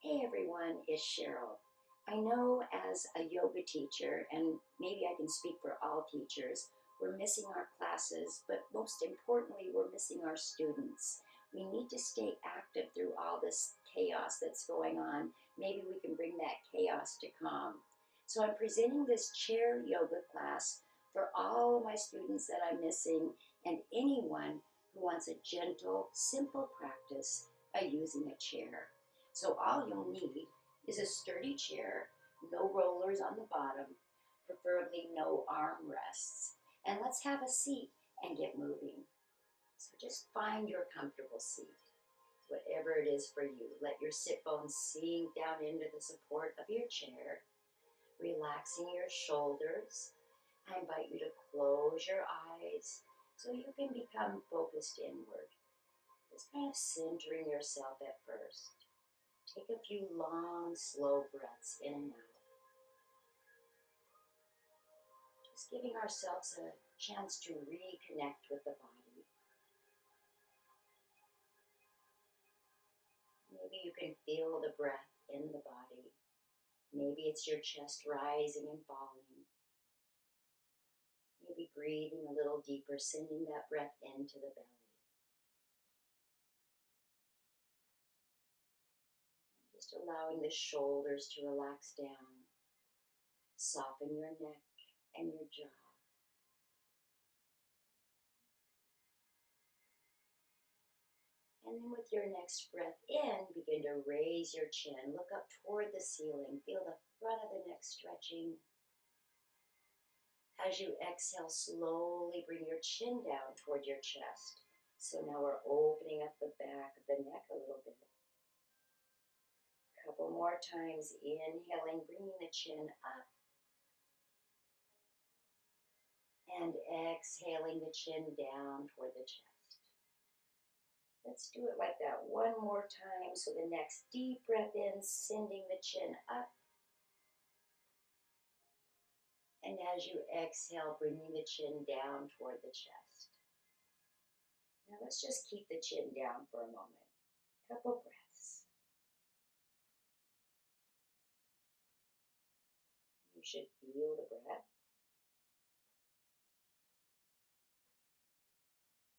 Hey everyone, it's Cheryl. I know as a yoga teacher, and maybe I can speak for all teachers, we're missing our classes, but most importantly, we're missing our students. We need to stay active through all this chaos that's going on. Maybe we can bring that chaos to calm. So I'm presenting this chair yoga class for all of my students that I'm missing and anyone who wants a gentle, simple practice by using a chair. So all you'll need is a sturdy chair, no rollers on the bottom, preferably no arm rests. And let's have a seat and get moving. So just find your comfortable seat, whatever it is for you. Let your sit bones sink down into the support of your chair, relaxing your shoulders. I invite you to close your eyes so you can become focused inward. Just kind of centering yourself at first. Take a few long, slow breaths in and out. Just giving ourselves a chance to reconnect with the body. Maybe you can feel the breath in the body. Maybe it's your chest rising and falling. Maybe breathing a little deeper, sending that breath into the belly. Just allowing the shoulders to relax down. Soften your neck and your jaw. And then with your next breath in, begin to raise your chin. Look up toward the ceiling. Feel the front of the neck stretching. As you exhale, slowly bring your chin down toward your chest. So now we're opening up the back of the neck a little bit. Couple more times, inhaling, bringing the chin up. And exhaling the chin down toward the chest. Let's do it like that one more time. So the next deep breath in, sending the chin up. And as you exhale, bringing the chin down toward the chest. Now let's just keep the chin down for a moment. Couple breaths. You should feel the breath.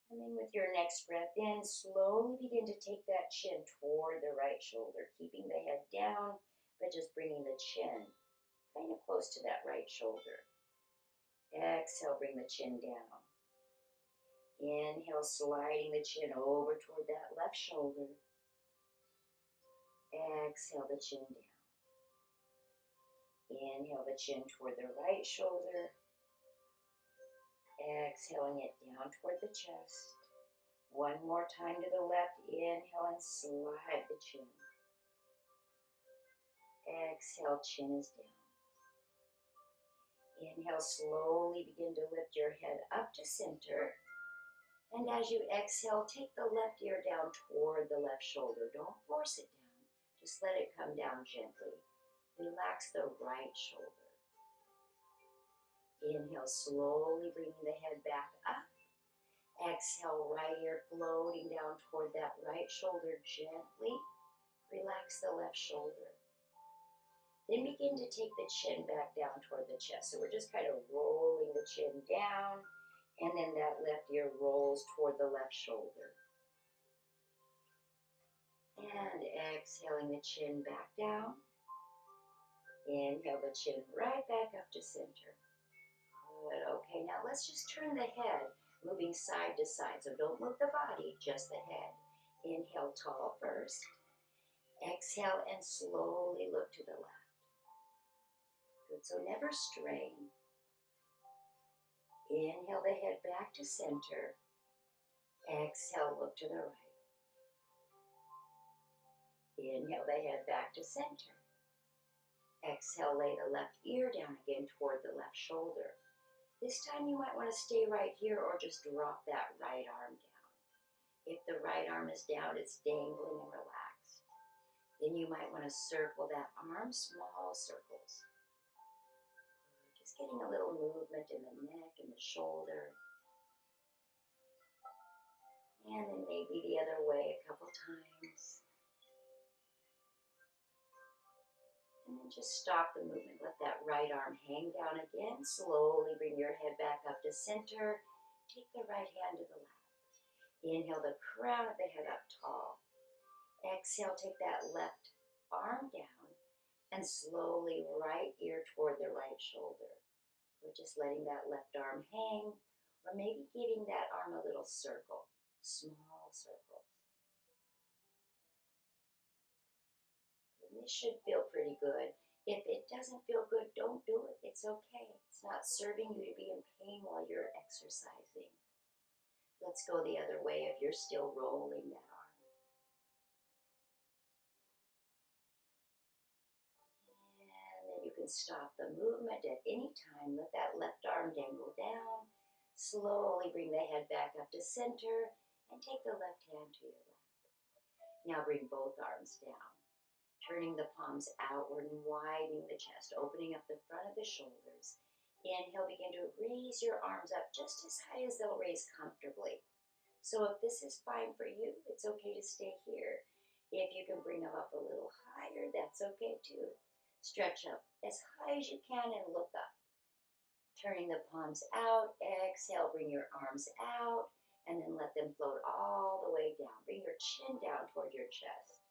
And then with your next breath in, slowly begin to take that chin toward the right shoulder, keeping the head down, but just bringing the chin kind of close to that right shoulder. Exhale, bring the chin down. Inhale, sliding the chin over toward that left shoulder. Exhale the chin down. Inhale the chin toward the right shoulder. Exhaling it down toward the chest. One more time to the left. Inhale and slide the chin. Exhale, chin is down. Inhale, slowly begin to lift your head up to center. And as you exhale, take the left ear down toward the left shoulder. Don't force it down. Just let it come down gently. Relax the right shoulder. Inhale, slowly bringing the head back up. Exhale, right ear floating down toward that right shoulder gently. Relax the left shoulder. Then begin to take the chin back down toward the chest. So we're just kind of rolling the chin down, and then that left ear rolls toward the left shoulder. And exhaling the chin back down. Inhale the chin right back up to center. Good. Okay, now let's just turn the head, moving side to side. So don't move the body, just the head. Inhale tall first. Exhale and slowly look to the left. Good, so never strain. Inhale the head back to center. Exhale, look to the right. Inhale the head back to center. Exhale, lay the left ear down again toward the left shoulder. This time you might want to stay right here or just drop that right arm down. If the right arm is down, it's dangling and relaxed. Then you might want to circle that arm, small circles. Just getting a little movement in the neck and the shoulder. And then maybe the other way a couple times. And just stop the movement. Let that right arm hang down again. Slowly bring your head back up to center. Take the right hand to the lap. Inhale the crown of the head up tall. Exhale, take that left arm down and slowly right ear toward the right shoulder. We're just letting that left arm hang, or maybe giving that arm a little circle, small circle. And this should feel pretty good. If it doesn't feel good, don't do it. It's okay. It's not serving you to be in pain while you're exercising. Let's go the other way if you're still rolling that arm. And then you can stop the movement at any time. Let that left arm dangle down. Slowly bring the head back up to center and take the left hand to your lap. Now bring both arms down. Turning the palms outward and widening the chest, opening up the front of the shoulders. Inhale, begin to raise your arms up just as high as they'll raise comfortably. So if this is fine for you, it's okay to stay here. If you can bring them up a little higher, that's okay too. Stretch up as high as you can and look up. Turning the palms out, exhale, bring your arms out, and then let them float all the way down. Bring your chin down toward your chest.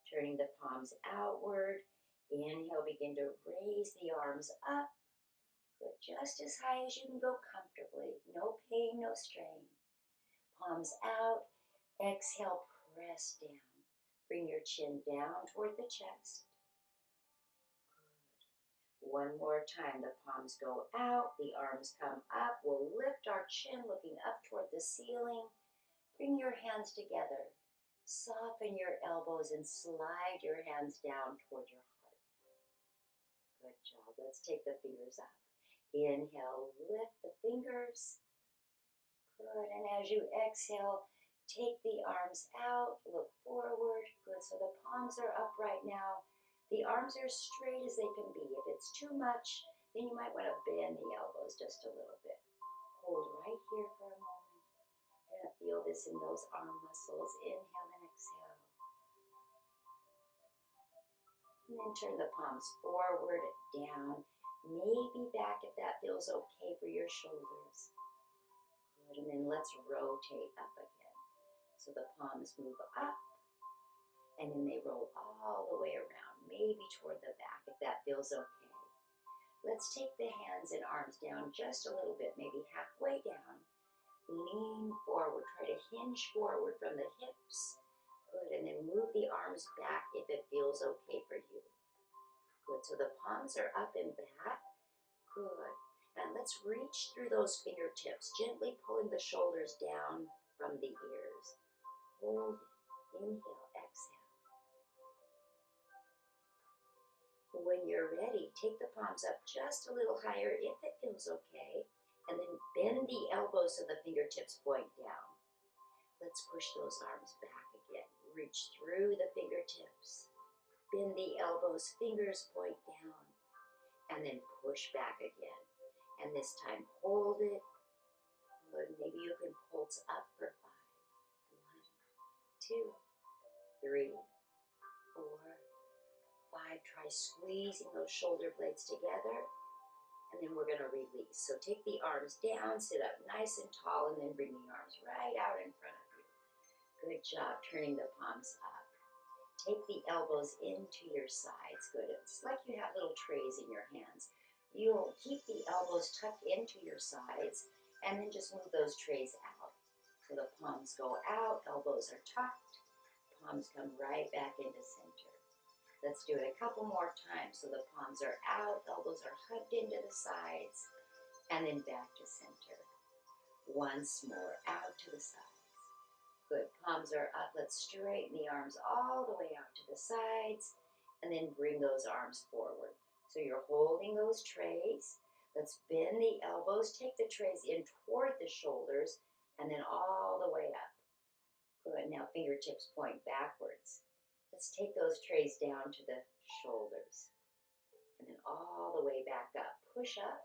Turning the palms outward. Inhale, begin to raise the arms up. Go just as high as you can go comfortably. No pain, no strain. Palms out. Exhale, press down. Bring your chin down toward the chest. Good. One more time. The palms go out. The arms come up. We'll lift our chin looking up toward the ceiling. Bring your hands together. Soften your elbows and slide your hands down toward your heart. Good job. Let's take the fingers up. Inhale, lift the fingers. Good. And as you exhale, take the arms out, look forward. Good. So the palms are up right now. The arms are straight as they can be. If it's too much, then you might want to bend the elbows just a little bit. Hold right here for a moment. You're going to feel this in those arm muscles. Inhale and exhale. And then turn the palms forward, down, maybe back if that feels okay for your shoulders. Good, and then let's rotate up again. So the palms move up, and then they roll all the way around, maybe toward the back if that feels okay. Let's take the hands and arms down just a little bit, maybe halfway down. Lean forward, try to hinge forward from the hips. Good, and then move the arms back if it feels okay for you. Good, so the palms are up and back. Good, and let's reach through those fingertips, gently pulling the shoulders down from the ears. Hold it, inhale, exhale. When you're ready, take the palms up just a little higher if it feels okay. And then bend the elbows so the fingertips point down. Let's push those arms back again. Reach through the fingertips. Bend the elbows, fingers point down. And then push back again. And this time hold it. Good. Maybe you can pulse up for 5. 1, 2, 3, 4, 5. Try squeezing those shoulder blades together. And then we're going to release. So take the arms down, sit up nice and tall, and then bring the arms right out in front of you. Good job, turning the palms up. Take the elbows into your sides. Good. It's like you have little trays in your hands. You'll keep the elbows tucked into your sides, and then just move those trays out. So the palms go out, elbows are tucked, palms come right back into center. Let's do it a couple more times. So the palms are out, elbows are hugged into the sides, and then back to center. Once more, out to the sides. Good, palms are up. Let's straighten the arms all the way out to the sides, and then bring those arms forward. So you're holding those trays. Let's bend the elbows, take the trays in toward the shoulders, and then all the way up. Good, now fingertips point backwards. Let's take those trays down to the shoulders. And then all the way back up. Push up.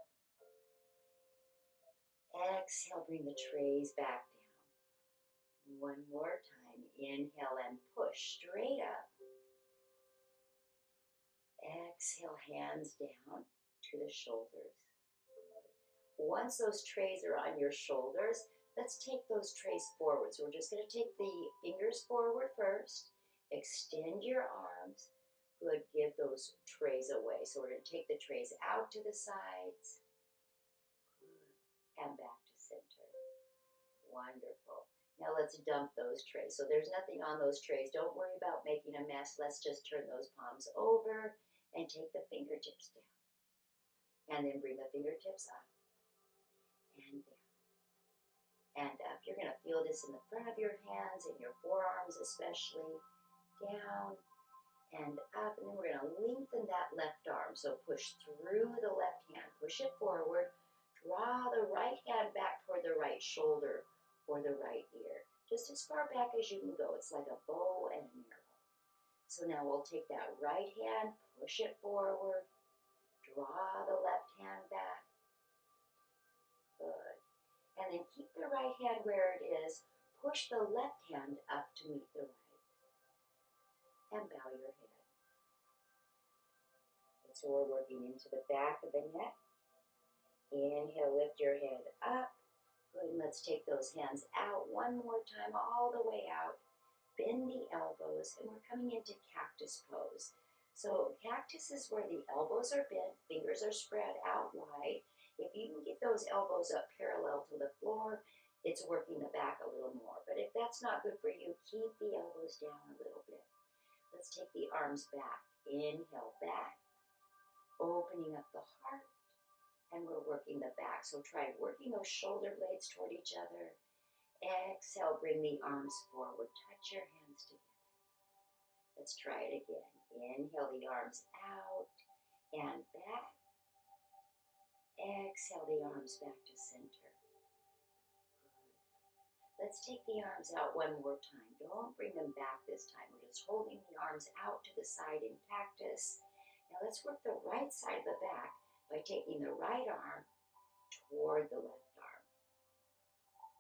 Exhale, bring the trays back down. One more time. Inhale and push straight up. hands down to the shoulders. Once those trays are on your shoulders, let's take those trays forward. So we're just going to take the fingers forward first. Extend your arms. Good, give those trays away. So we're going to take the trays out to the sides. Good, and back to center. Wonderful. Now let's dump those trays. So there's nothing on those trays. Don't worry about making a mess. Let's just turn those palms over and take the fingertips down. And then bring the fingertips up and down. And up. You're going to feel this in the front of your hands and your forearms especially. Down and up, and then we're going to lengthen that left arm. So push through the left hand, push it forward, draw the right hand back toward the right shoulder or the right ear, just as far back as you can go. It's like a bow and an arrow. So now we'll take that right hand, push it forward, draw the left hand back. Good. And then keep the right hand where it is, push the left hand up to meet the right. And bow your head. And so we're working into the back of the neck. Inhale, lift your head up. Good, and let's take those hands out one more time, all the way out. Bend the elbows, and we're coming into Cactus Pose. So cactus is where the elbows are bent, fingers are spread out wide. If you can get those elbows up parallel to the floor, it's working the back a little more. But if that's not good for you, keep the elbows down a little bit. Let's take the arms back. Inhale, back. Opening up the heart. And we're working the back. So try working those shoulder blades toward each other. Exhale, bring the arms forward. Touch your hands together. Let's try it again. Inhale the arms out and back. Exhale the arms back to center. Let's take the arms out one more time. Don't bring them back this time. We're just holding the arms out to the side in cactus. Now let's work the right side of the back by taking the right arm toward the left arm.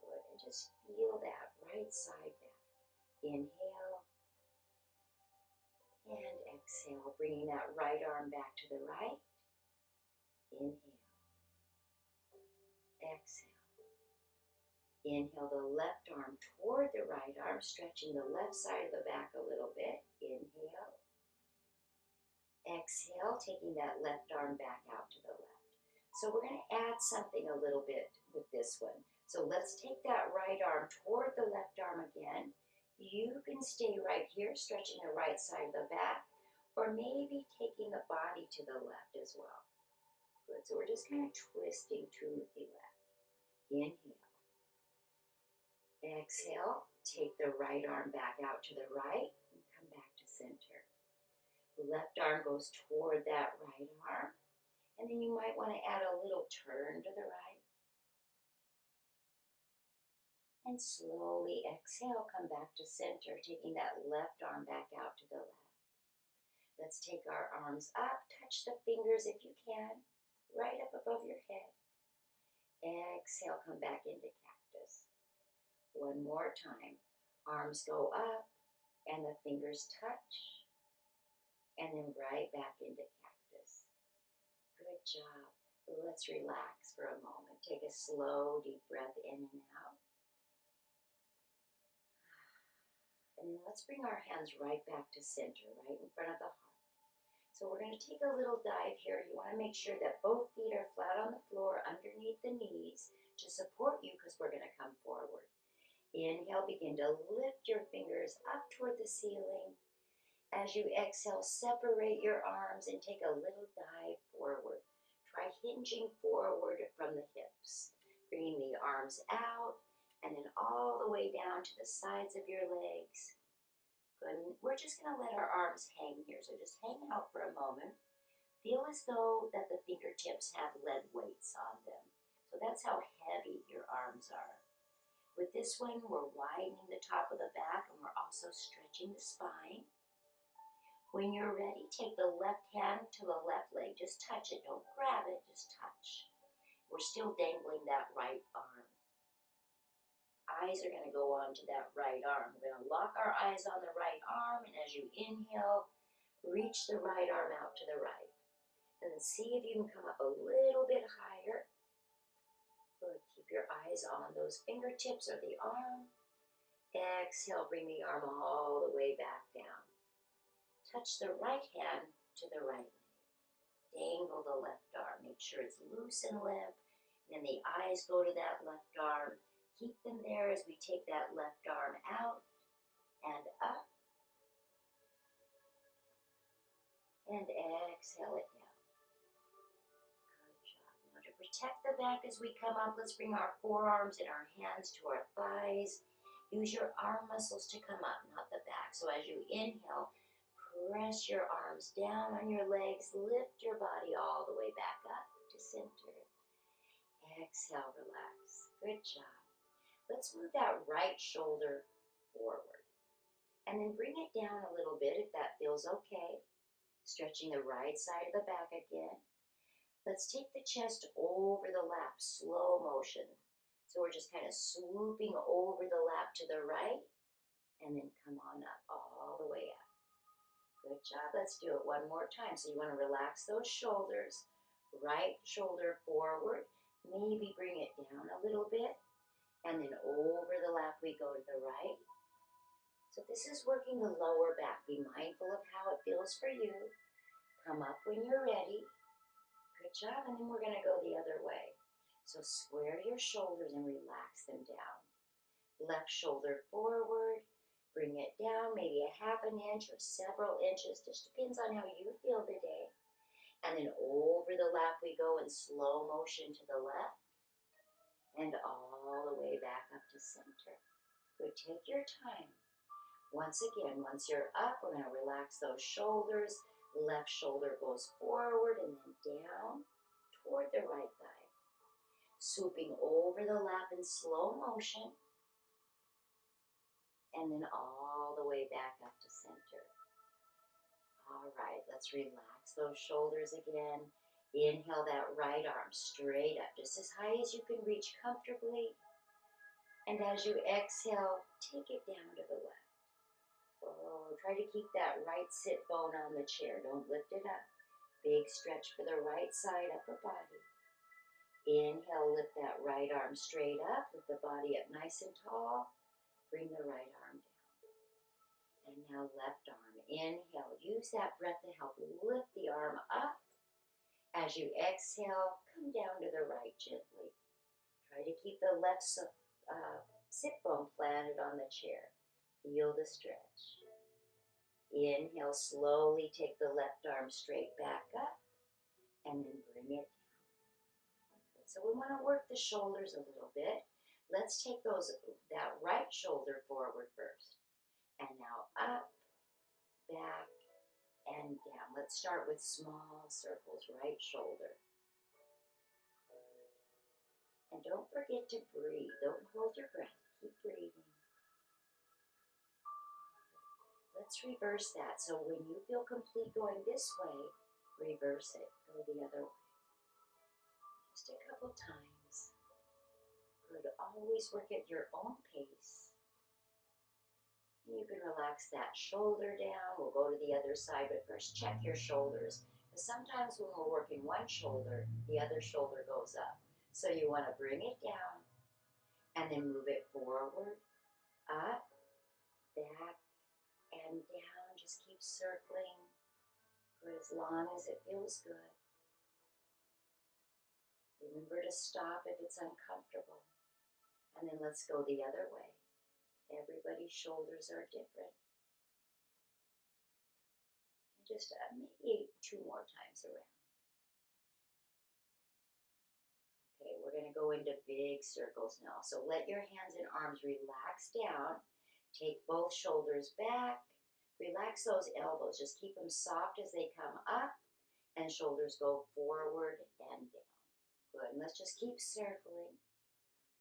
Good. And just feel that right side back. Inhale and exhale, bringing that right arm back to the right. Inhale. Exhale. Inhale the left arm toward the right arm, stretching the left side of the back a little bit. Inhale. Exhale, taking that left arm back out to the left. So we're going to add something a little bit with this one. So let's take that right arm toward the left arm again. You can stay right here, stretching the right side of the back, or maybe taking the body to the left as well. Good, so we're just kind of twisting to the left. Inhale. Exhale, take the right arm back out to the right and come back to center. The left arm goes toward that right arm, and then you might want to add a little turn to the right. And slowly exhale, come back to center, taking that left arm back out to the left. Let's take our arms up, touch the fingers if you can, right up above your head. Exhale, come back into cactus. One more time. Arms go up and the fingers touch. And then right back into cactus. Good job. Let's relax for a moment. Take a slow, deep breath in and out. And then let's bring our hands right back to center, right in front of the heart. So we're going to take a little dive here. You want to make sure that both feet are flat on the floor underneath the knees to support you because we're going to come forward. Inhale, begin to lift your fingers up toward the ceiling. As you exhale, separate your arms and take a little dive forward. Try hinging forward from the hips. Bringing the arms out and then all the way down to the sides of your legs. Good. We're just going to let our arms hang here. So just hang out for a moment. Feel as though that the fingertips have lead weights on them. So that's how heavy your arms are. With this one, we're widening the top of the back and we're also stretching the spine. When you're ready, take the left hand to the left leg. Just touch it. Don't grab it. Just touch. We're still dangling that right arm. Eyes are going to go on to that right arm. We're going to lock our eyes on the right arm, and as you inhale, reach the right arm out to the right. And then see if you can come up a little bit higher. Good. Keep your eyes on those fingertips or the arm. Exhale, bring the arm all the way back down. Touch the right hand to the right leg. Dangle the left arm. Make sure it's loose and limp. And then the eyes go to that left arm. Keep them there as we take that left arm out and up. And exhale it down. Good job. Now to protect the back as we come up, let's bring our forearms and our hands to our thighs. Use your arm muscles to come up, not the back. So as you inhale, press your arms down on your legs. Lift your body all the way back up to center. Exhale, relax. Good job. Let's move that right shoulder forward. And then bring it down a little bit if that feels okay. Stretching the right side of the back again. Let's take the chest over the lap, slow motion. So we're just kind of swooping over the lap to the right. And then come on up, all the way up. Good job. Let's do it one more time. So you want to relax those shoulders. Right shoulder forward. Maybe bring it down a little bit. And then over the lap we go to the right. So this is working the lower back. Be mindful of how it feels for you. Come up when you're ready. Good job. And then we're going to go the other way. So square your shoulders and relax them down. Left shoulder forward. Bring it down, maybe a half an inch or several inches. Just depends on how you feel today. And then over the lap we go in slow motion to the left. And all the way back up to center. Good, take your time. Once again, once you're up, we're going to relax those shoulders. Left shoulder goes forward and then down toward the right thigh. Swooping over the lap in slow motion. And then all the way back up to center. All right, let's relax those shoulders again. Inhale that right arm straight up, just as high as you can reach comfortably. And as you exhale, take it down to the left. Oh, try to keep that right sit bone on the chair. Don't lift it up. Big stretch for the right side upper body. Inhale, lift that right arm straight up. Lift the body up nice and tall. Bring the right arm down. And now left arm. Inhale. Use that breath to help lift the arm up. As you exhale, come down to the right gently. Try to keep the left sit bone planted on the chair. Feel the stretch. Inhale. Slowly take the left arm straight back up. And then bring it down. Good. So we want to work the shoulders a little bit. Let's take that right shoulder forward first. And now up, back, and down. Let's start with small circles, right shoulder. Good. And don't forget to breathe. Don't hold your breath. Keep breathing. Good. Let's reverse that. So when you feel complete going this way, reverse it. Go the other way. Just a couple times. Good. Always work at your own pace. And you can relax that shoulder down. We'll go to the other side, but first check your shoulders. Because sometimes when we're working one shoulder, the other shoulder goes up. So you want to bring it down and then move it forward, up, back, and down. Just keep circling. Good, as long as it feels good. Remember to stop if it's uncomfortable. And then let's go the other way. Everybody's shoulders are different. And just maybe 2 more times around. Okay, we're going to go into big circles now. So let your hands and arms relax down. Take both shoulders back. Relax those elbows. Just keep them soft as they come up. And shoulders go forward and down. Good. And let's just keep circling.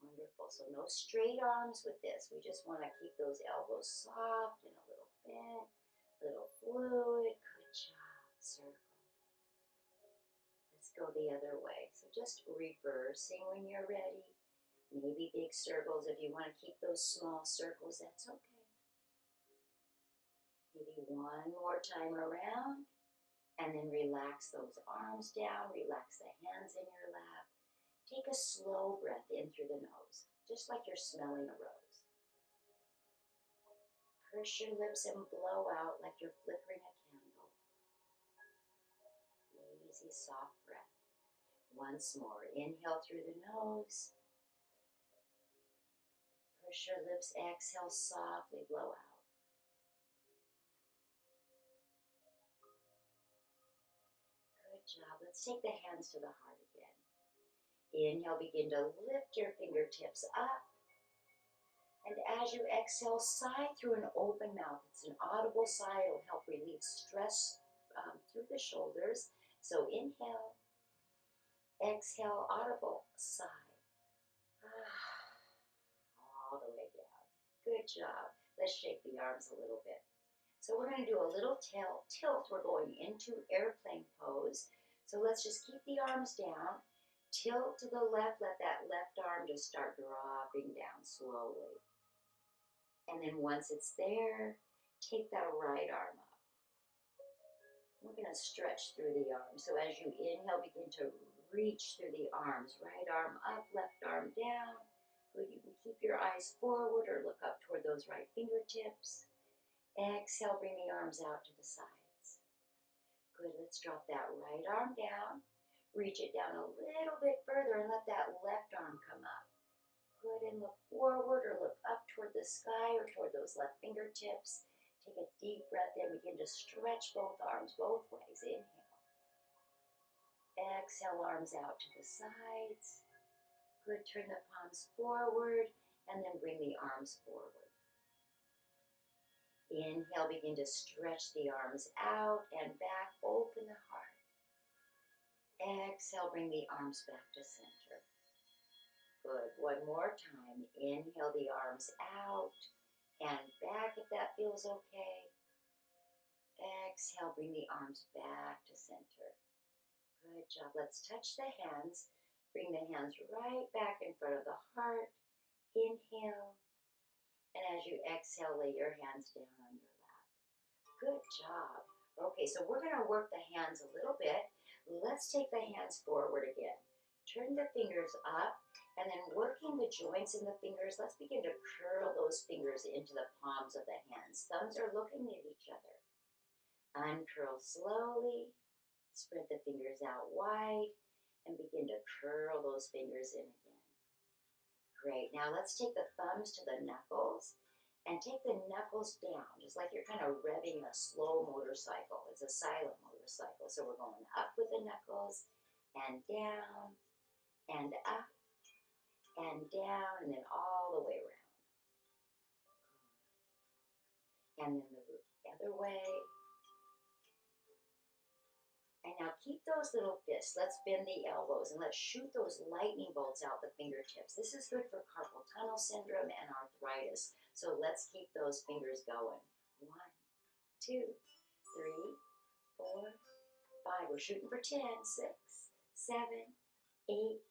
Wonderful. So no straight arms with this. We just want to keep those elbows soft and a little bent, little fluid. Good job. Circle. Let's go the other way. So just reversing when you're ready. Maybe big circles. If you want to keep those small circles, that's okay. Maybe one more time around. And then relax those arms down, relax the hands in your lap. Take a slow breath in through the nose, just like you're smelling a rose. Purse your lips and blow out like you're flickering a candle. Easy, soft breath. Once more, inhale through the nose. Push your lips, exhale softly, blow out. Good job. Let's take the hands to the heart again. Inhale, begin to lift your fingertips up. And as you exhale, sigh through an open mouth. It's an audible sigh. It'll help relieve stress through the shoulders. So inhale, exhale, audible sigh. All the way down. Good job. Let's shake the arms a little bit. So we're going to do a little tilt. We're going into airplane pose. So let's just keep the arms down. Tilt to the left. Let that left arm just start dropping down slowly. And then once it's there, take that right arm up. We're going to stretch through the arms. So as you inhale, begin to reach through the arms. Right arm up, left arm down. Good. You can keep your eyes forward or look up toward those right fingertips. Exhale, bring the arms out to the sides. Good, let's drop that right arm down. Reach it down a little bit further and let that left arm come up. Good, and look forward or look up toward the sky or toward those left fingertips. Take a deep breath in. Begin to stretch both arms both ways. Inhale. Exhale, arms out to the sides. Good, turn the palms forward and then bring the arms forward. Inhale, begin to stretch the arms out and back, open the heart. Exhale, bring the arms back to center. Good, one more time. Inhale the arms out and back if that feels okay. Exhale, bring the arms back to center. Good job. Let's touch the hands. Bring the hands right back in front of the heart. Inhale. And as you exhale, lay your hands down on your lap. Good job. Okay, so we're going to work the hands a little bit. Let's take the hands forward again. Turn the fingers up, and then working the joints in the fingers, let's begin to curl those fingers into the palms of the hands. Thumbs are looking at each other. Uncurl slowly. Spread the fingers out wide, and begin to curl those fingers in again. Great. Now let's take the thumbs to the knuckles and take the knuckles down, just like you're kind of revving a slow motorcycle. It's a silent motorcycle. So we're going up with the knuckles and down and up and down and then all the way around. Good. And then the other way. And now keep those little fists. Let's bend the elbows and let's shoot those lightning bolts out the fingertips. This is good for carpal tunnel syndrome and arthritis. So let's keep those fingers going. 1, 2, 3, 4, 5. We're shooting for 10. 6, 7, 8,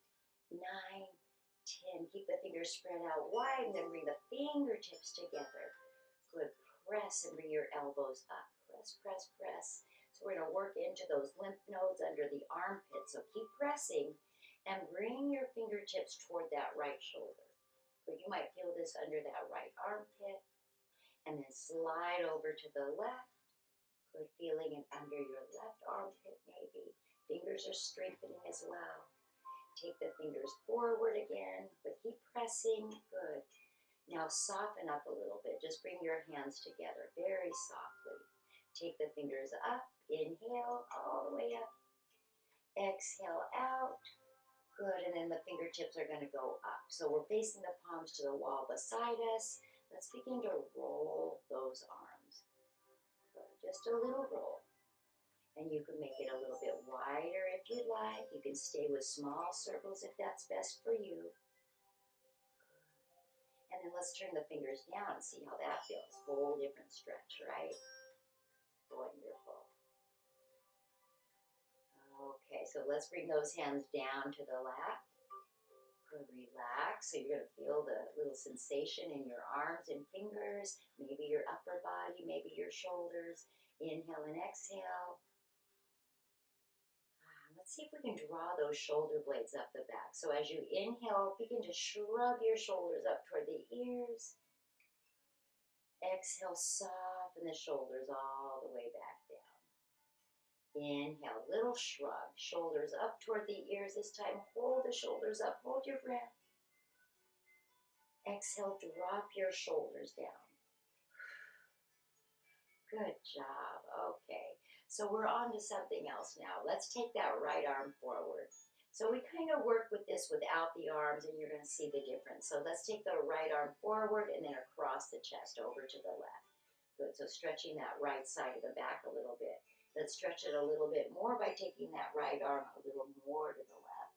9, 10. Keep the fingers spread out wide and then bring the fingertips together. Good. Press and bring your elbows up. Press, press, press. So we're going to work into those lymph nodes under the armpit. So keep pressing and bring your fingertips toward that right shoulder. But you might feel this under that right armpit. And then slide over to the left. Good, feeling it under your left armpit maybe. Fingers are strengthening as well. Take the fingers forward again, but keep pressing. Good. Now soften up a little bit. Just bring your hands together very softly. Take the fingers up. Inhale all the way up. Exhale out. Good, and then the fingertips are going to go up. So we're facing the palms to the wall beside us. Let's begin to roll those arms. Good, just a little roll. And you can make it a little bit wider if you'd like. You can stay with small circles if that's best for you. Good. And then let's turn the fingers down and see how that feels. Whole different stretch, right? Wonderful. Okay, so let's bring those hands down to the lap. Good, relax. So you're going to feel the little sensation in your arms and fingers, maybe your upper body, maybe your shoulders. Inhale and exhale. See if we can draw those shoulder blades up the back. So as you inhale, begin to shrug your shoulders up toward the ears. Exhale, soften the shoulders all the way back down. Inhale, little shrug, shoulders up toward the ears this time. Hold the shoulders up, hold your breath. Exhale, drop your shoulders down. Good job. Okay, so we're on to something else now. Let's take that right arm forward. So we kind of work with this without the arms, and you're going to see the difference. So let's take the right arm forward and then across the chest over to the left. Good, so stretching that right side of the back a little bit. Let's stretch it a little bit more by taking that right arm a little more to the left.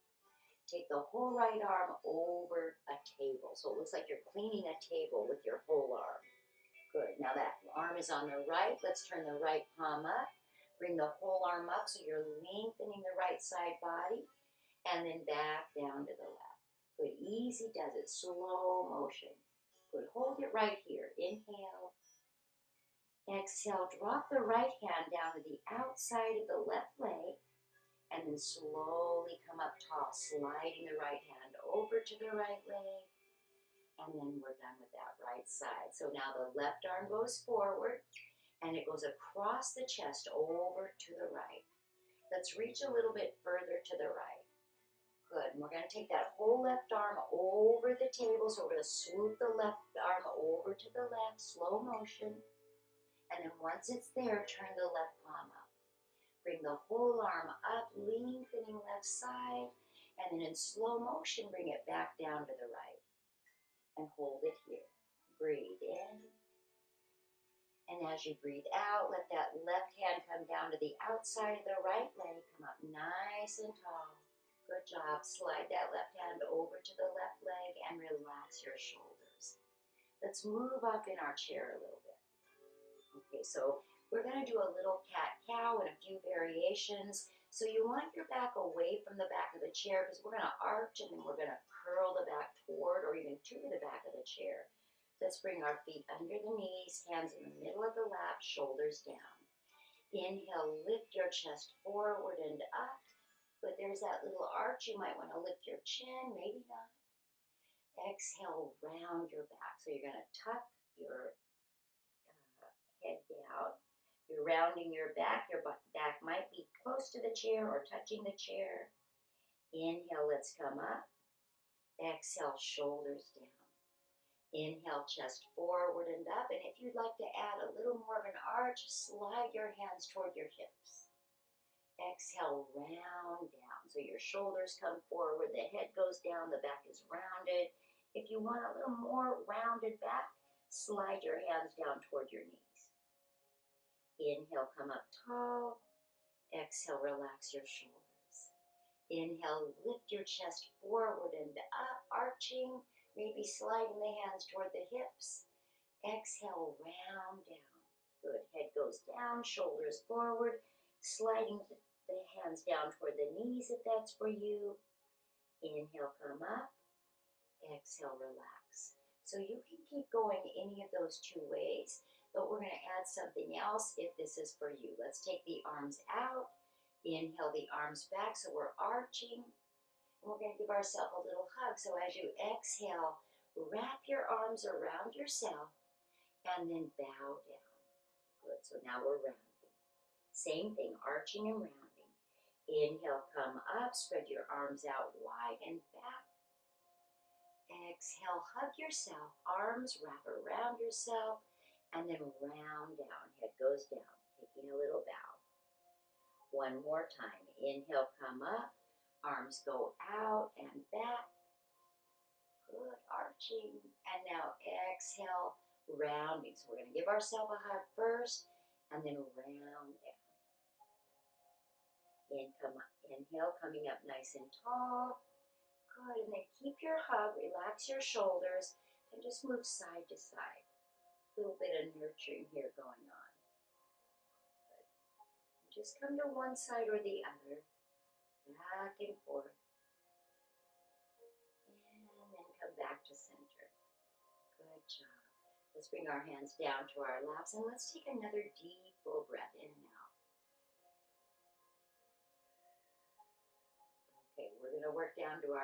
Take the whole right arm over a table. So it looks like you're cleaning a table with your whole arm. Good, now that arm is on the right. Let's turn the right palm up. Bring the whole arm up so you're lengthening the right side body. And then back down to the left. Good, easy does it, slow motion. Good, hold it right here. Inhale. Exhale, drop the right hand down to the outside of the left leg. And then slowly come up tall, sliding the right hand over to the right leg. And then we're done with that right side. So now the left arm goes forward, and it goes across the chest over to the right. Let's reach a little bit further to the right. Good, and we're going to take that whole left arm over the table, so we're going to swoop the left arm over to the left, slow motion, and then once it's there, turn the left palm up. Bring the whole arm up, lengthening left side, and then in slow motion, bring it back down to the right, and hold it here. Breathe in, and as you breathe out, let that left hand come down to the outside of the right leg, come up nice and tall. Good job. Slide that left hand over to the left leg and relax your shoulders. Let's move up in our chair a little bit. Okay, so we're going to do a little cat-cow and a few variations. So you want your back away from the back of the chair because we're going to arch and then we're going to curl the back toward or even to the back of the chair. Let's bring our feet under the knees, hands in the middle of the lap, shoulders down. Inhale, lift your chest forward and up. But there's that little arch. You might want to lift your chin, maybe not. Exhale, round your back. So you're going to tuck your head down. You're rounding your back. Your back might be close to the chair or touching the chair. Inhale, let's come up. Exhale, shoulders down. Inhale, chest forward and up. And if you'd like to add a little more of an arch, slide your hands toward your hips. Exhale, round down. So your shoulders come forward, the head goes down, the back is rounded. If you want a little more rounded back, slide your hands down toward your knees. Inhale, come up tall. Exhale, relax your shoulders. Inhale, lift your chest forward and up, arching, maybe sliding the hands toward the hips. Exhale, round down. Good, head goes down, shoulders forward. Sliding the hands down toward the knees if that's for you. Inhale, come up. Exhale, relax. So you can keep going any of those two ways, but we're going to add something else if this is for you. Let's take the arms out. Inhale the arms back so we're arching. And we're going to give ourselves a little hug. So as you exhale, wrap your arms around yourself and then bow down. Good, so now we're rounding. Same thing, arching and rounding. Inhale, come up, spread your arms out wide and back. Exhale, hug yourself, arms wrap around yourself, and then round down, head goes down, taking a little bow. One more time, inhale, come up, arms go out and back. Good, arching, and now exhale, rounding. So we're going to give ourselves a hug first, and then round down. Inhale, coming up nice and tall. Good, and then keep your hug, relax your shoulders, and just move side to side. A little bit of nurturing here going on. Good. And just come to one side or the other, back and forth. And then come back to center. Good job. Let's bring our hands down to our laps, and let's take another deep, full breath in and out.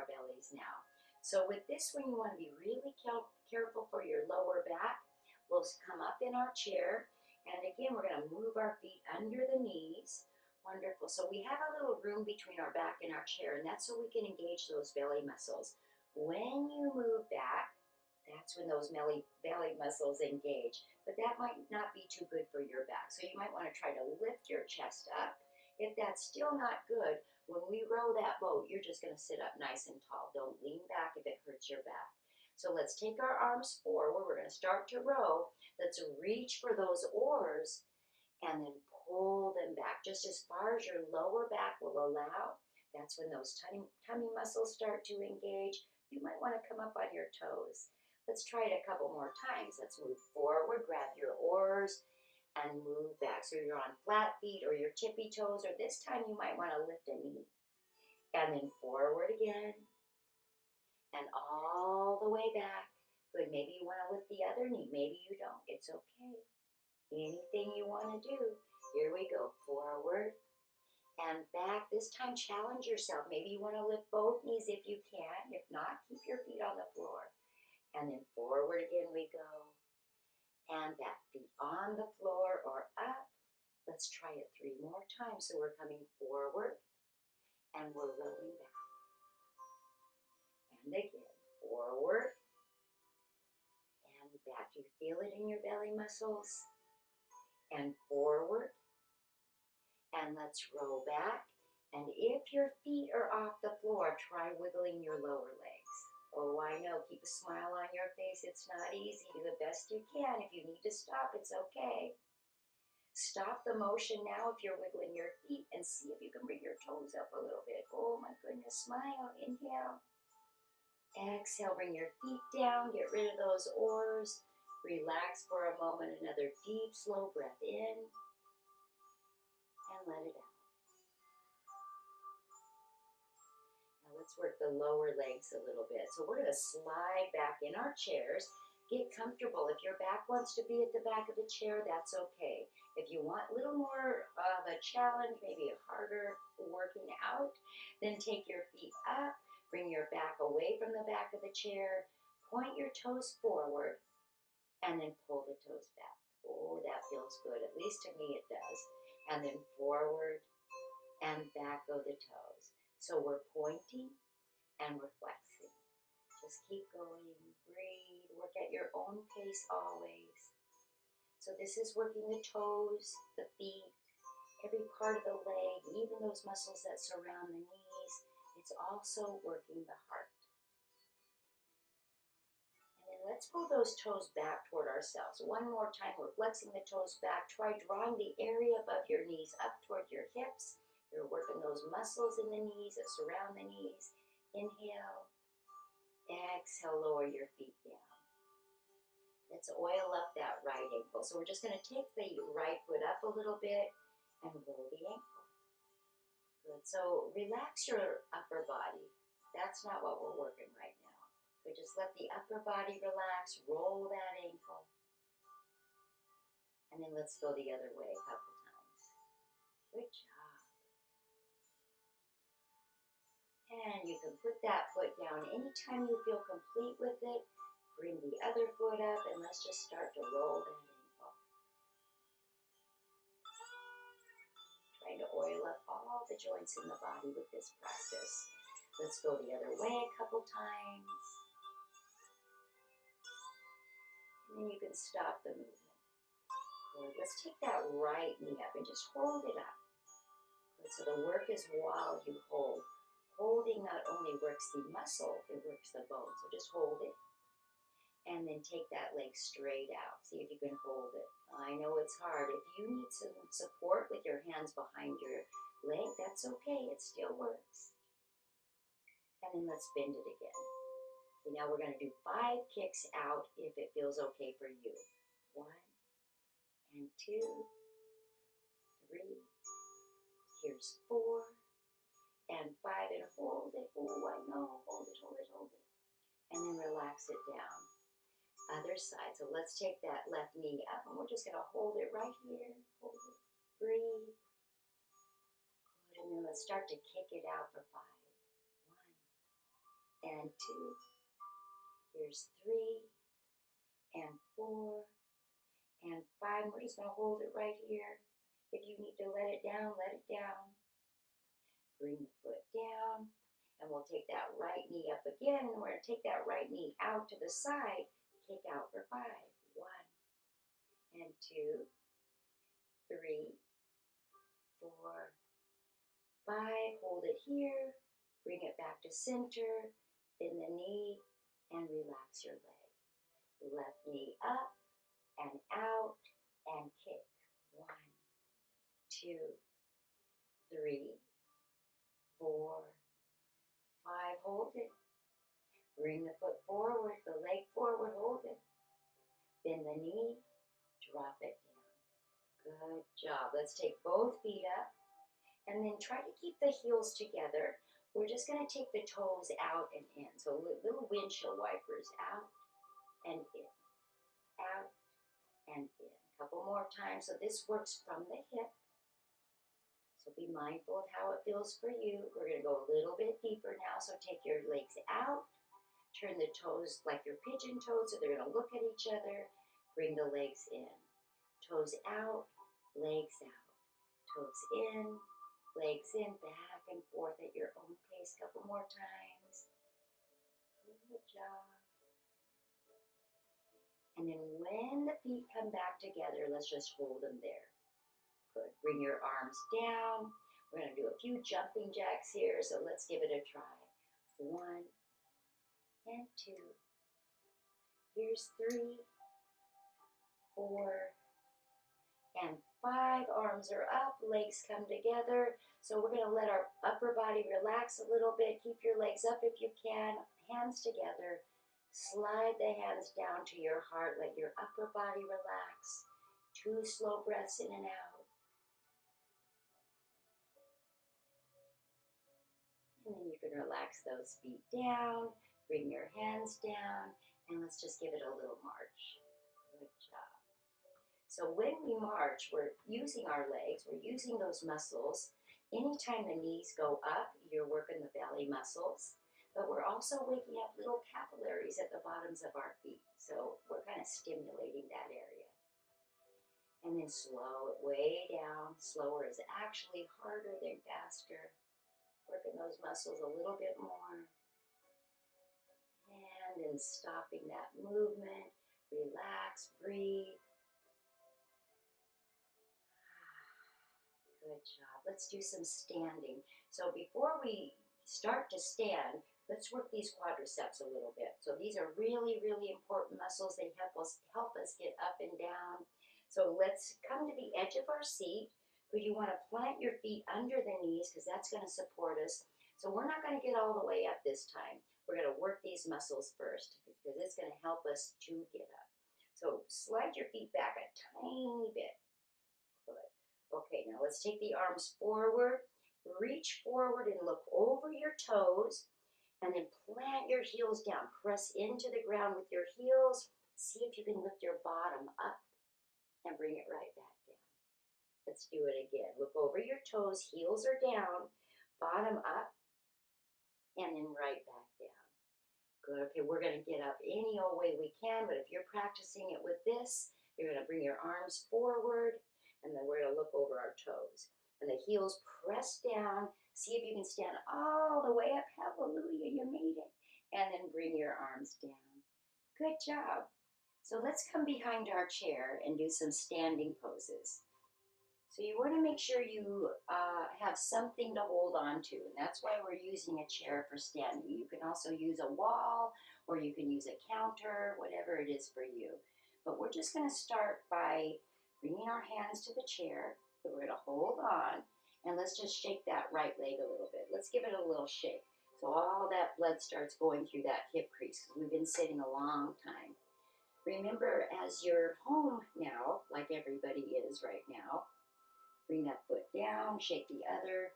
our bellies now. So with this one, you want to be really careful for your lower back. We'll come up in our chair, and again, we're going to move our feet under the knees. Wonderful. So we have a little room between our back and our chair, and that's so we can engage those belly muscles. When you move back, that's when those belly muscles engage. But that might not be too good for your back. So you might want to try to lift your chest up. If that's still not good, when we row that boat, you're just going to sit up nice and tall. Don't lean back if it hurts your back. So let's take our arms forward. We're going to start to row. Let's reach for those oars and then pull them back just as far as your lower back will allow. That's when those tummy muscles start to engage. You might want to come up on your toes. Let's try it a couple more times. Let's move forward, grab your oars, and move back. So you're on flat feet or your tippy toes, or this time you might want to lift a knee. And then forward again, and all the way back. Good, maybe you want to lift the other knee. Maybe you don't. It's okay. Anything you want to do. Here we go. Forward and back. This time, challenge yourself. Maybe you want to lift both knees if you can. If not, keep your feet on the floor. And then forward again we go. And back. Feet on the floor or up. Let's try it 3 more times. So we're coming forward and we're rowing back. And again, forward and back. You feel it in your belly muscles. And forward. And let's row back. And if your feet are off the floor, try wiggling your lower legs. Oh, I know. Keep a smile on your face. It's not easy. Do the best you can. If you need to stop, it's okay. Stop the motion now if you're wiggling your feet and see if you can bring your toes up a little bit. Oh, my goodness. Smile. Inhale. Exhale. Bring your feet down. Get rid of those oars. Relax for a moment. Another deep, slow breath in. And let it out. Let's work the lower legs a little bit. So we're going to slide back in our chairs. Get comfortable. If your back wants to be at the back of the chair, that's okay. If you want a little more of a challenge, maybe a harder working out, then take your feet up, bring your back away from the back of the chair, point your toes forward, and then pull the toes back. Oh, that feels good. At least to me it does. And then forward and back go the toes. So we're pointing and we're flexing. Just keep going, breathe, work at your own pace always. So this is working the toes, the feet, every part of the leg, even those muscles that surround the knees. It's also working the heart. And then let's pull those toes back toward ourselves. One more time, we're flexing the toes back. Try drawing the area above your knees up toward your hips. You're working those muscles in the knees that surround the knees. Inhale. Exhale, lower your feet down. Let's oil up that right ankle. So we're just going to take the right foot up a little bit and roll the ankle. Good. So relax your upper body. That's not what we're working right now. So just let the upper body relax. Roll that ankle. And then let's go the other way a couple times. Good job. And you can put that foot down anytime you feel complete with it. Bring the other foot up and let's just start to roll that ankle. Trying to oil up all the joints in the body with this practice. Let's go the other way a couple times. And then you can stop the movement. Good. Let's take that right knee up and just hold it up. Good. So the work is while you hold. Holding not only works the muscle, it works the bone. So just hold it. And then take that leg straight out. See if you can hold it. I know it's hard. If you need some support with your hands behind your leg, that's okay. It still works. And then let's bend it again. Okay, now we're going to do 5 kicks out if it feels okay for you. 1 and 2, 3. Here's 4. And 5, and hold it. Oh, I know. Hold it, hold it, hold it. And then relax it down. Other side. So let's take that left knee up, and we're just going to hold it right here. Hold it. Breathe. Good. And then let's start to kick it out for 5. 1, and 2. Here's 3 and 4 and 5. We're just going to hold it right here. If you need to let it down, let it down. Bring the foot down, and we'll take that right knee up again. We're going to take that right knee out to the side. Kick out for 5. 1 and 2, 3, 4, 5. Hold it here. Bring it back to center. Bend the knee and relax your leg. Left knee up and out and kick. 1, 2, 3, 4, 5. Hold it. Bring the foot forward, the leg forward. Hold it. Bend the knee. Drop it down. Good job. Let's take both feet up. And then try to keep the heels together. We're just going to take the toes out and in. So little windshield wipers out and in. Out and in. A couple more times. So this works from the hip. So be mindful of how it feels for you. We're going to go a little bit deeper now. So take your legs out. Turn the toes like your pigeon toes, so they're going to look at each other. Bring the legs in. Toes out, legs out. Toes in, legs in, back and forth at your own pace. Couple more times. Good job. And then when the feet come back together, let's just hold them there. Good. Bring your arms down. We're going to do a few jumping jacks here, so let's give it a try. 1 and 2. Here's 3, 4, and 5. Arms are up, legs come together. So we're going to let our upper body relax a little bit. Keep your legs up if you can. Hands together. Slide the hands down to your heart. Let your upper body relax. 2 slow breaths in and out. And then you can relax those feet down. Bring your hands down. And let's just give it a little march. Good job. So when we march, we're using our legs. We're using those muscles. Anytime the knees go up, you're working the belly muscles. But we're also waking up little capillaries at the bottoms of our feet. So we're kind of stimulating that area. And then slow it way down. Slower is actually harder than faster. Working those muscles a little bit more. And then stopping that movement. Relax, breathe. Good job. Let's do some standing. So before we start to stand, let's work these quadriceps a little bit. So these are really, really important muscles. They help us get up and down. So let's come to the edge of our seat. But you want to plant your feet under the knees because that's going to support us. So we're not going to get all the way up this time. We're going to work these muscles first because it's going to help us to get up. So slide your feet back a tiny bit. Good. Okay, now let's take the arms forward. Reach forward and look over your toes. And then plant your heels down. Press into the ground with your heels. See if you can lift your bottom up and bring it right back down. Let's do it again. Look over your toes. Heels are down. Bottom up. And then right back down. Good. Okay, we're going to get up any old way we can, but if you're practicing it with this, you're going to bring your arms forward, and then we're going to look over our toes. And the heels press down. See if you can stand all the way up. Hallelujah, you made it. And then bring your arms down. Good job. So let's come behind our chair and do some standing poses. So you want to make sure you have something to hold on to, and that's why we're using a chair for standing. You can also use a wall, or you can use a counter, whatever it is for you. But we're just going to start by bringing our hands to the chair. So we're going to hold on, and let's just shake that right leg a little bit. Let's give it a little shake. So all that blood starts going through that hip crease, because we've been sitting a long time. Remember, as you're home now, like everybody is right now, bring that foot down, shake the other.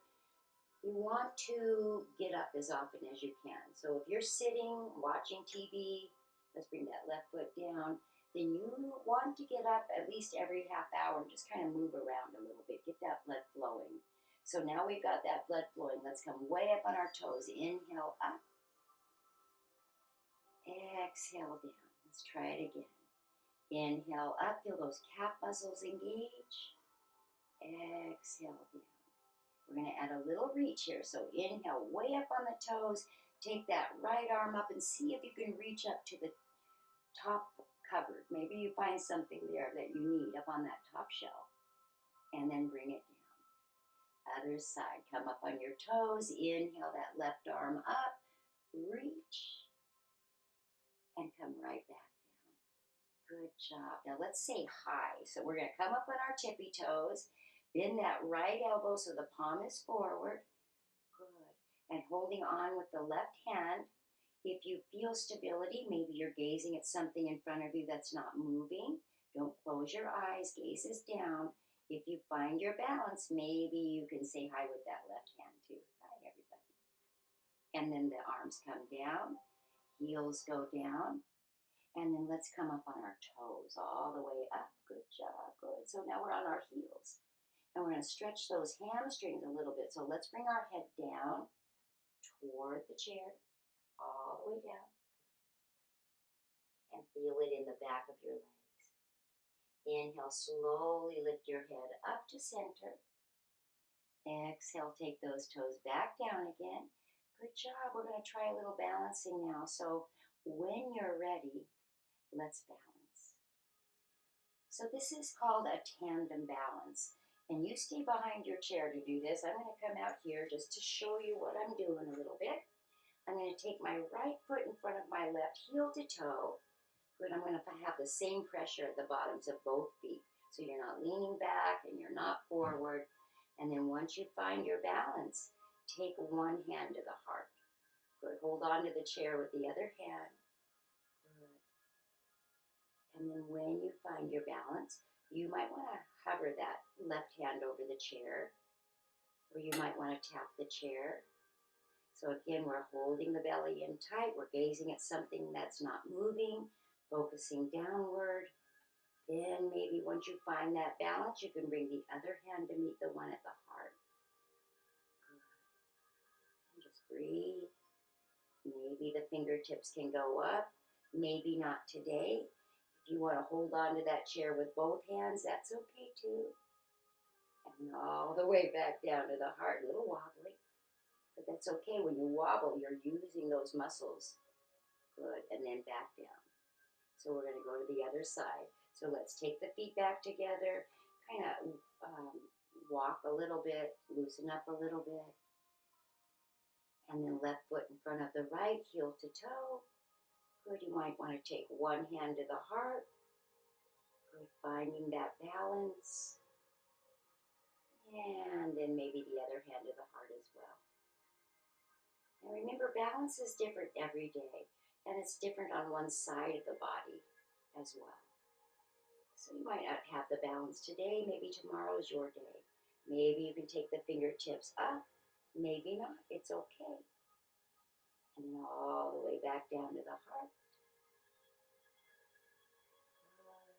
You want to get up as often as you can. So if you're sitting, watching TV, let's bring that left foot down. Then you want to get up at least every half hour and just kind of move around a little bit. Get that blood flowing. So now we've got that blood flowing. Let's come way up on our toes. Inhale up. Exhale down. Let's try it again. Inhale up, feel those calf muscles engage. Exhale down. We're going to add a little reach here. So inhale way up on the toes. Take that right arm up and see if you can reach up to the top cupboard. Maybe you find something there that you need up on that top shelf. And then bring it down. Other side. Come up on your toes. Inhale that left arm up. Reach. And come right back down. Good job. Now let's say hi. So we're going to come up on our tippy toes. Bend that right elbow so the palm is forward. Good. And holding on with the left hand. If you feel stability, maybe you're gazing at something in front of you that's not moving. Don't close your eyes. Gaze is down. If you find your balance, maybe you can say hi with that left hand too. Hi, everybody. And then the arms come down. Heels go down. And then let's come up on our toes all the way up. Good job. Good. So now we're on our heels. And we're going to stretch those hamstrings a little bit. So let's bring our head down toward the chair, all the way down. And feel it in the back of your legs. Inhale, slowly lift your head up to center. Exhale, take those toes back down again. Good job. We're going to try a little balancing now. So when you're ready, let's balance. So this is called a tandem balance. And you stay behind your chair to do this. I'm going to come out here just to show you what I'm doing a little bit. I'm going to take my right foot in front of my left heel to toe. Good, I'm going to have the same pressure at the bottoms of both feet. So you're not leaning back and you're not forward. And then once you find your balance, take one hand to the heart. Good, hold on to the chair with the other hand. Good. And then when you find your balance, you might want to hover that left hand over the chair, or you might want to tap the chair. So again, we're holding the belly in tight. We're gazing at something that's not moving, focusing downward. Then maybe once you find that balance, you can bring the other hand to meet the one at the heart. Good. And just breathe. Maybe the fingertips can go up. Maybe not today. If you want to hold on to that chair with both hands, that's okay too. And then all the way back down to the heart, a little wobbly. But that's okay. When you wobble, you're using those muscles. Good. And then back down. So we're going to go to the other side. So let's take the feet back together. Kind of walk a little bit. Loosen up a little bit. And then left foot in front of the right, heel to toe. Good, you might want to take one hand to the heart. Good, finding that balance. And then maybe the other hand to the heart as well. And remember, balance is different every day. And it's different on one side of the body as well. So you might not have the balance today. Maybe tomorrow is your day. Maybe you can take the fingertips up. Maybe not. It's okay. And then all the way back down to the heart. Good.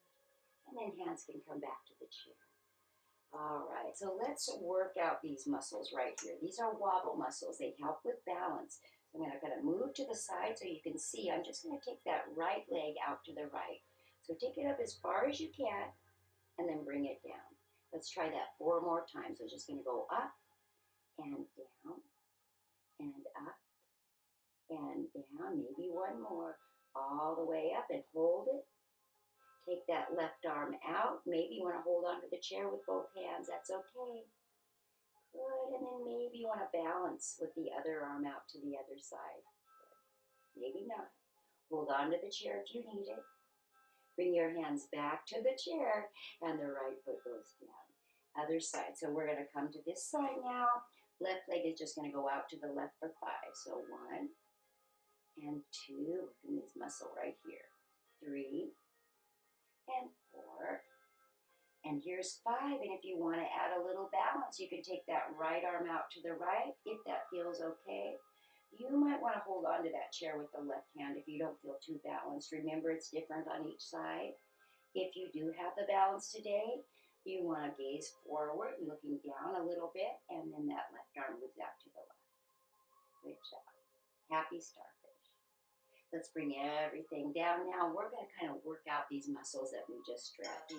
And then hands can come back to the chair. All right, so let's work out these muscles right here. These are wobble muscles. They help with balance. So I'm going to kind of move to the side so you can see. I'm just going to take that right leg out to the right. So take it up as far as you can and then bring it down. Let's try that 4 more times. So just going to go up and down and up and down, maybe one more, all the way up and hold it. Take that left arm out. Maybe you want to hold onto the chair with both hands. That's okay. Good. And then maybe you want to balance with the other arm out to the other side. Good. Maybe not. Hold on to the chair if you need it. Bring your hands back to the chair and the right foot goes down. Other side. So we're going to come to this side now. Left leg is just going to go out to the left for 5. So 1 and 2. Working this muscle right here. 3 and 4. And here's 5. And if you want to add a little balance, you can take that right arm out to the right if that feels okay. You might want to hold on to that chair with the left hand if you don't feel too balanced. Remember, it's different on each side. If you do have the balance today, you want to gaze forward, looking down a little bit, and then that left arm moves out to the left. Good job. Happy starfish. Let's bring everything down now. We're going to kind of work out these muscles that we just stretched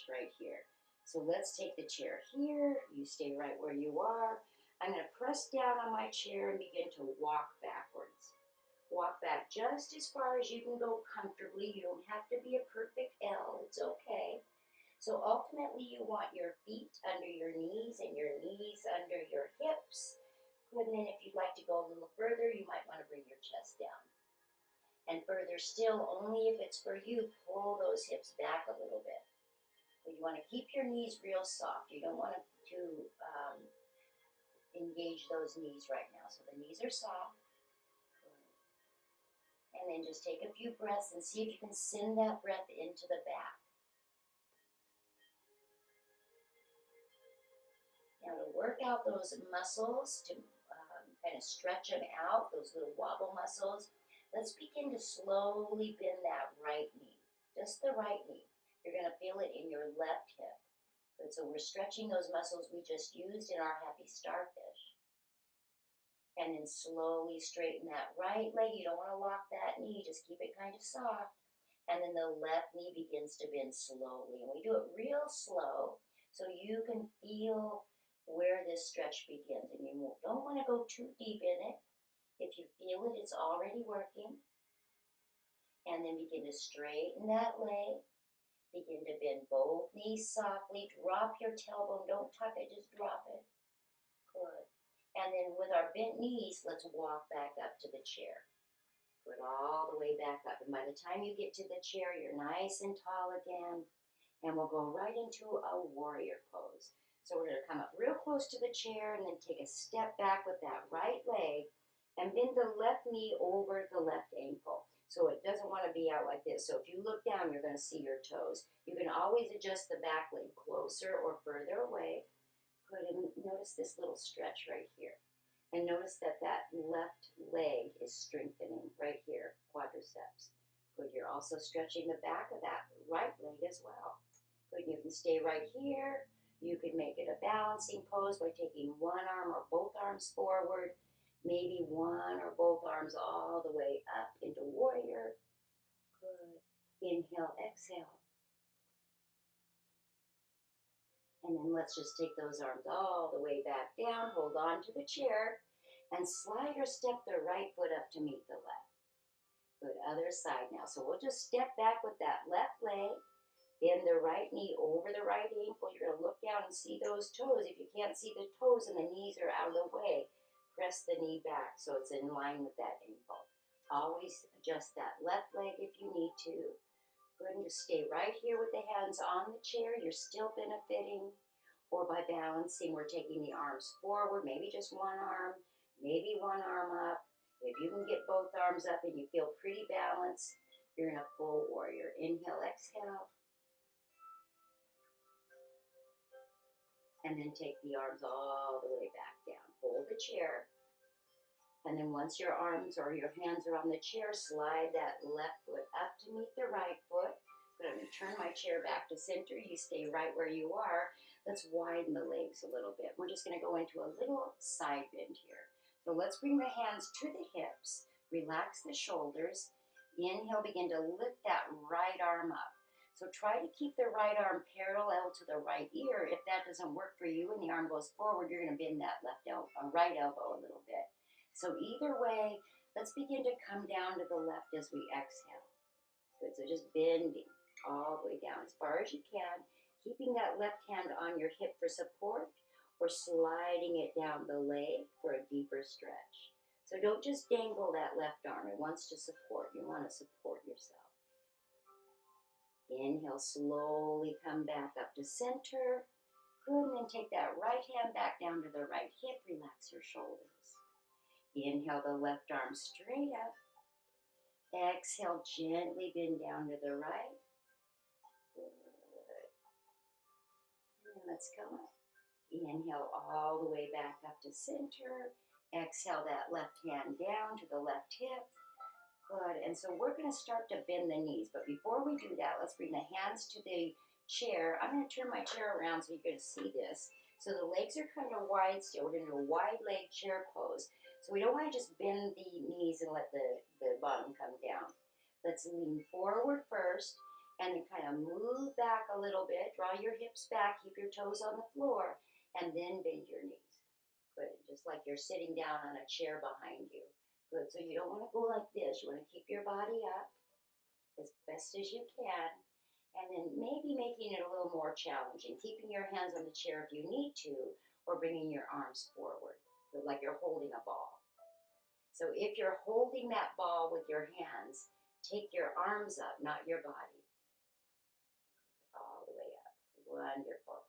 right here. So let's take the chair here. You stay right where you are. I'm going to press down on my chair and begin to walk backwards. Walk back just as far as you can go comfortably. You don't have to be a perfect L. It's okay. So ultimately, you want your feet under your knees and your knees under your hips. Good, and then if you'd like to go a little further, you might want to bring your chest down. And further still, only if it's for you, pull those hips back a little bit. But you want to keep your knees real soft. You don't want to engage those knees right now. So the knees are soft. Good. And then just take a few breaths and see if you can send that breath into the back. Now to work out those muscles, to kind of stretch them out, those little wobble muscles, let's begin to slowly bend that right knee, just the right knee. You're going to feel it in your left hip. Good, so we're stretching those muscles we just used in our happy starfish. And then slowly straighten that right leg. You don't want to lock that knee, just keep it kind of soft. And then the left knee begins to bend slowly. And we do it real slow so you can feel where this stretch begins. And you don't want to go too deep in it. If you feel it, it's already working. And then begin to straighten that leg. Begin to bend both knees softly. Drop your tailbone. Don't tuck it, just drop it. Good. And then with our bent knees, let's walk back up to the chair. Good, all the way back up. And by the time you get to the chair, you're nice and tall again. And we'll go right into a warrior pose. So we're going to come up real close to the chair and then take a step back with that right leg and bend the left knee over the left ankle. So it doesn't want to be out like this. So if you look down, you're going to see your toes. You can always adjust the back leg closer or further away. Good, and notice this little stretch right here. And notice that that left leg is strengthening right here, quadriceps. Good, you're also stretching the back of that right leg as well. Good, you can stay right here. You can make it a balancing pose by taking one arm or both arms forward, maybe one or both arms all the way up into warrior. Good. Inhale, exhale. And then let's just take those arms all the way back down, hold on to the chair, and slide or step the right foot up to meet the left. Good, other side now. So we'll just step back with that left leg. Bend the right knee over the right ankle. You're going to look down and see those toes. If you can't see the toes and the knees are out of the way, press the knee back so it's in line with that ankle. Always adjust that left leg if you need to. Good, and just stay right here with the hands on the chair. You're still benefiting. Or by balancing, we're taking the arms forward, maybe just one arm, maybe one arm up. If you can get both arms up and you feel pretty balanced, you're in a full warrior. Inhale, exhale. And then take the arms all the way back down. Hold the chair. And then once your arms or your hands are on the chair, slide that left foot up to meet the right foot. But I'm going to turn my chair back to center. You stay right where you are. Let's widen the legs a little bit. We're just going to go into a little side bend here. So let's bring the hands to the hips. Relax the shoulders. Inhale, begin to lift that right arm up. So try to keep the right arm parallel to the right ear. If that doesn't work for you and the arm goes forward, you're going to bend that right elbow a little bit. So either way, let's begin to come down to the left as we exhale. Good, so just bending all the way down as far as you can, keeping that left hand on your hip for support or sliding it down the leg for a deeper stretch. So don't just dangle that left arm. It wants to support. You want to support yourself. Inhale, slowly come back up to center. Good, and then take that right hand back down to the right hip. Relax your shoulders. Inhale, the left arm straight up. Exhale, gently bend down to the right. Good. And then let's come up. Inhale all the way back up to center. Exhale that left hand down to the left hip. Good, and so we're going to start to bend the knees, but before we do that, let's bring the hands to the chair. I'm going to turn my chair around so you can see this. So the legs are kind of wide still. We're going to do a wide leg chair pose. So we don't want to just bend the knees and let the bottom come down. Let's lean forward first and then kind of move back a little bit. Draw your hips back, keep your toes on the floor, and then bend your knees. Good, just like you're sitting down on a chair behind you. Good, so you don't want to go like this. You want to keep your body up as best as you can. And then maybe making it a little more challenging, keeping your hands on the chair if you need to, or bringing your arms forward, like you're holding a ball. So if you're holding that ball with your hands, take your arms up, not your body. All the way up. Wonderful.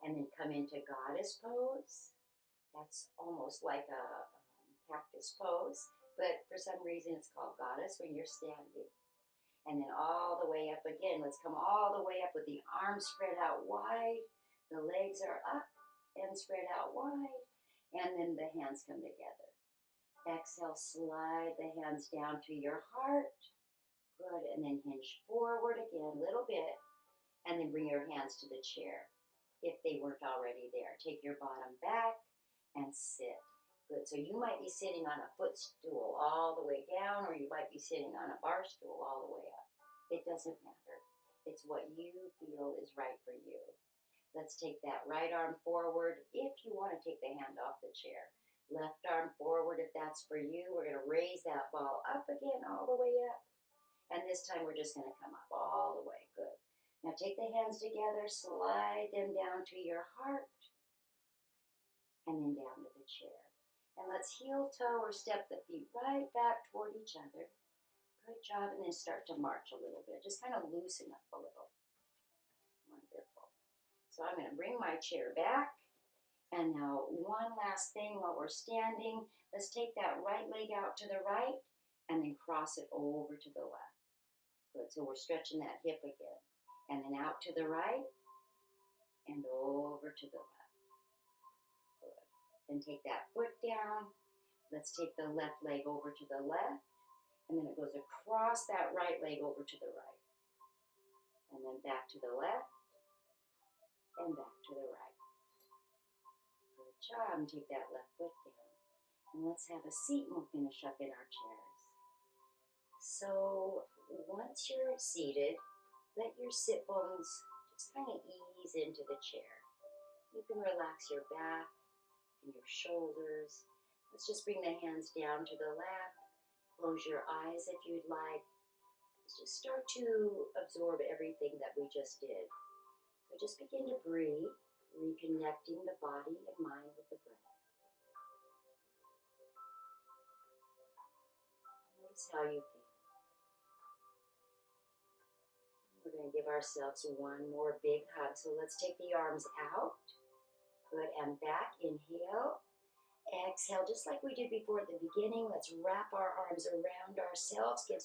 And then come into Goddess Pose. That's almost like a Cactus Pose, but for some reason it's called Goddess when you're standing. And then all the way up again. Let's come all the way up with the arms spread out wide. The legs are up and spread out wide. And then the hands come together. Exhale, slide the hands down to your heart. Good. And then hinge forward again a little bit. And then bring your hands to the chair if they weren't already there. Take your bottom back and sit. Good. So you might be sitting on a footstool all the way down, or you might be sitting on a bar stool all the way up. It doesn't matter. It's what you feel is right for you. Let's take that right arm forward if you want to take the hand off the chair. Left arm forward if that's for you. We're going to raise that ball up again all the way up. And this time we're just going to come up all the way. Good. Now take the hands together, slide them down to your heart, and then down to the chair. And let's heel toe or step the feet right back toward each other. Good job. And then start to march a little bit. Just kind of loosen up a little. Wonderful. So I'm going to bring my chair back. And now one last thing while we're standing. Let's take that right leg out to the right and then cross it over to the left. Good. So we're stretching that hip again. And then out to the right and over to the left. Then take that foot down. Let's take the left leg over to the left. And then it goes across that right leg over to the right. And then back to the left. And back to the right. Good job. And take that left foot down. And let's have a seat and we'll finish up in our chairs. So once you're seated, let your sit bones just kind of ease into the chair. You can relax your back and your shoulders. Let's just bring the hands down to the lap. Close your eyes if you'd like. Let's just start to absorb everything that we just did. So just begin to breathe, reconnecting the body and mind with the breath. Notice how you feel. We're going to give ourselves one more big hug. So let's take the arms out. Good, and back, inhale, exhale, just like we did before at the beginning. Let's wrap our arms around ourselves, give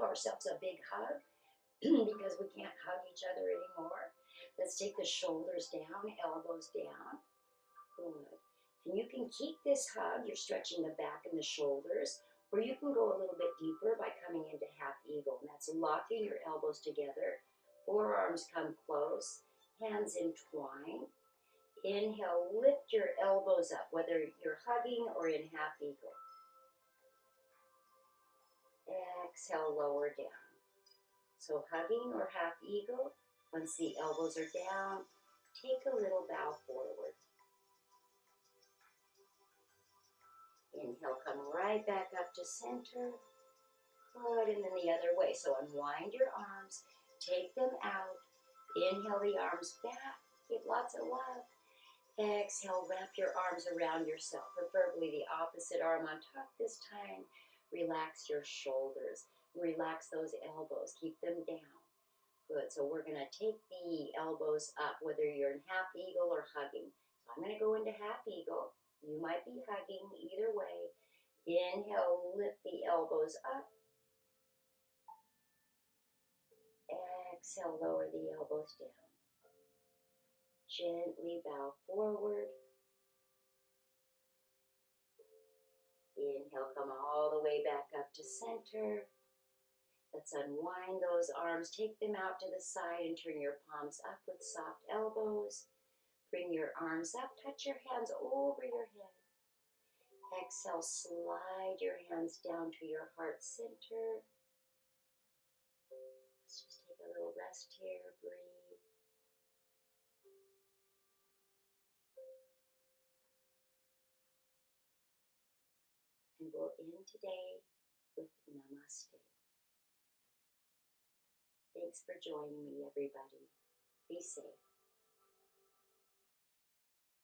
ourselves a big hug, because we can't hug each other anymore. Let's take the shoulders down, elbows down, good. And you can keep this hug, you're stretching the back and the shoulders, or you can go a little bit deeper by coming into half eagle, and that's locking your elbows together, forearms come close, hands entwine. Inhale, lift your elbows up, whether you're hugging or in half eagle. Exhale, lower down. So hugging or half eagle, once the elbows are down, take a little bow forward. Inhale, come right back up to center. Good, and then the other way. So unwind your arms, take them out. Inhale the arms back, give lots of love. Exhale, wrap your arms around yourself, preferably the opposite arm on top this time. Relax your shoulders. Relax those elbows. Keep them down. Good. So we're going to take the elbows up, whether you're in half eagle or hugging. So I'm going to go into half eagle. You might be hugging either way. Inhale, lift the elbows up. Exhale, lower the elbows down. Gently bow forward. Inhale, come all the way back up to center. Let's unwind those arms, take them out to the side and turn your palms up with soft elbows. Bring your arms up, touch your hands over your head. Exhale, slide your hands down to your heart center. Let's just take a little rest here, breathe. And we'll end today with Namaste. Thanks for joining me, everybody. Be safe.